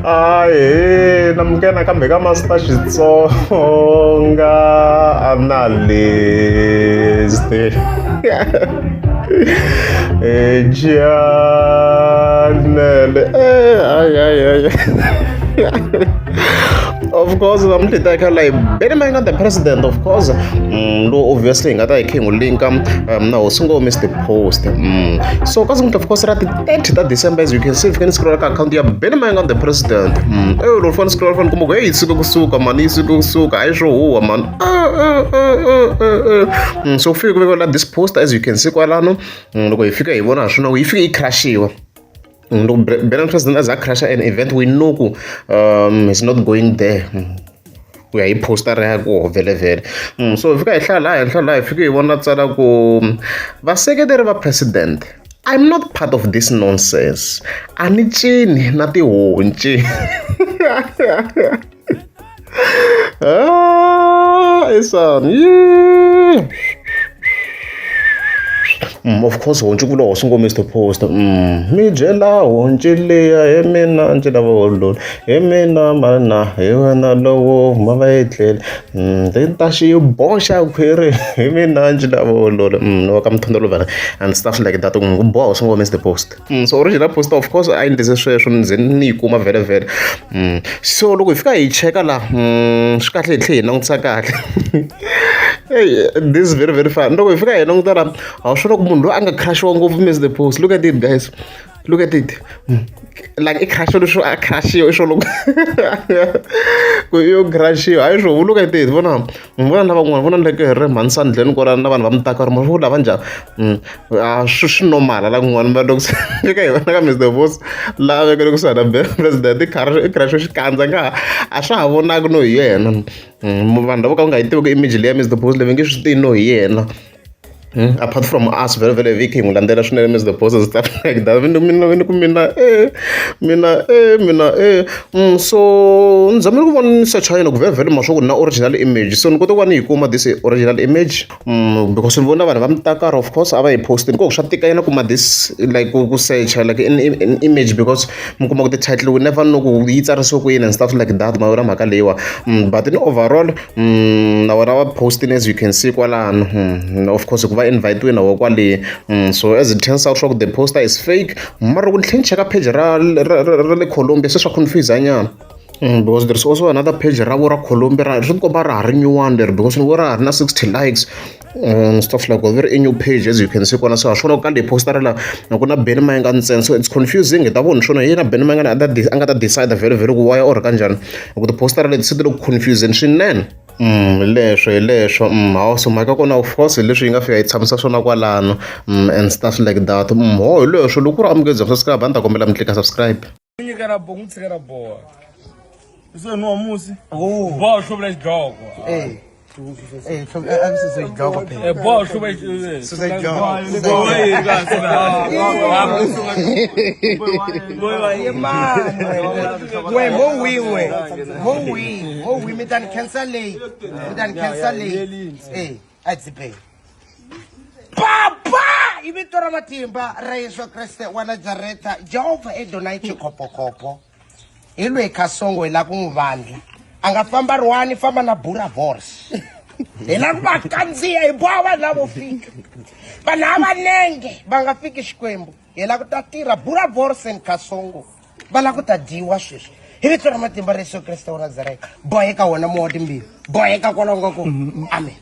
namkena kambe ka master Xitsonga analyst Janelle of course I'm like better man the president of course no obviously ngata king ulinka now single miss the post so cause of course at the 10th December as you can see if you can scroll account ya better man the president lo fun scroll fun kumo hey isuku kusuka man isuku kusuka aisho huwa man so fika like this post as you can see kwalano loko ifika ibona shona ifika icrashiwa Benin president as a crash an event we know is not going there. We are poster go vele. So if I hlala if you want to go secretary of president. I'm not part of this nonsense. Anichini nati wonchi. It's yeah. Of course, won't also go Mr. Post. Mijela, won't you lay a emena until Lord? Emena mana, Ewana low, Mavatel. Then Tashi Bosh out here, Emena Angela Lord. No, come to the and stuff like that. Boss, go Mr. Post. So, original post, of course, I in this situation, Nikuma very. So, look, if I check a la, Scotland clean, non sagat. Hey, this is very fun. No, if I know that I'll show you. I'm gonna crash on over miss the post. Look at it, guys. Look at it. Like a crash on the show. I crash you. Look. You crash you. I show. Look at it. One like a man son. Then go on. One takar mo. Lavanja. Shush no man. Like one dogs. Okay. When I miss the post. Lava go to the president. The car crash. Kanzanga. Asha. I won't know. Yeah. Muvanda. What I took immediately. I miss the post. Living. You should know. Yeah. Apart from us, very weak, and the national is the post and stuff like that. So, Zamil one such a very much original image. So, go to one you come this original image because one of them takar, of course, I posted go Shatika this like go say like an image because the title we never know who eats are so queen and stuff like that. Maura Makalewa, but in overall, now our posting as you can see, of course, invite to our quality. So as it turns out, the poster is fake. Mara will check a page really Colombia, so confusing. Because there's also another page Rawara Colombia. I should go back a new one there because we are not 60 likes and stuff like that. Very new page as you can see. When I saw the poster, I'm gonna Benmang and so it's confusing. It won't show you Benmang and that decide very why or Ganjan. With the poster, it's a little confusing. Shinan. Also my kakona of course lishing after it's some session and stuff like that. So look I'm good subscribe and click subscribe. You got a bone, you got a boy. So no music. Oh, ball show let's go. Hey. Hey, from emphasis like go. A ball show so they go. Boy, man. We me dan cancel. Hey, that's pay. Papa, even to Ramatimba, Raiso Creste, Wana Jareta, Jova Edonite Kopo. Ilwe kasongo ila kumvandla angafamba rwani famba na bura vorse ila bakanziya ibwawa labo fika bana abanenge bangafika xikwembu ila kutatira bura vorse en kasongo bala kutadiwa shishi hivi tsona matimba Yesu Kristo wa Nazareth boyeka wona modi mbili boyeka kolongo ko amen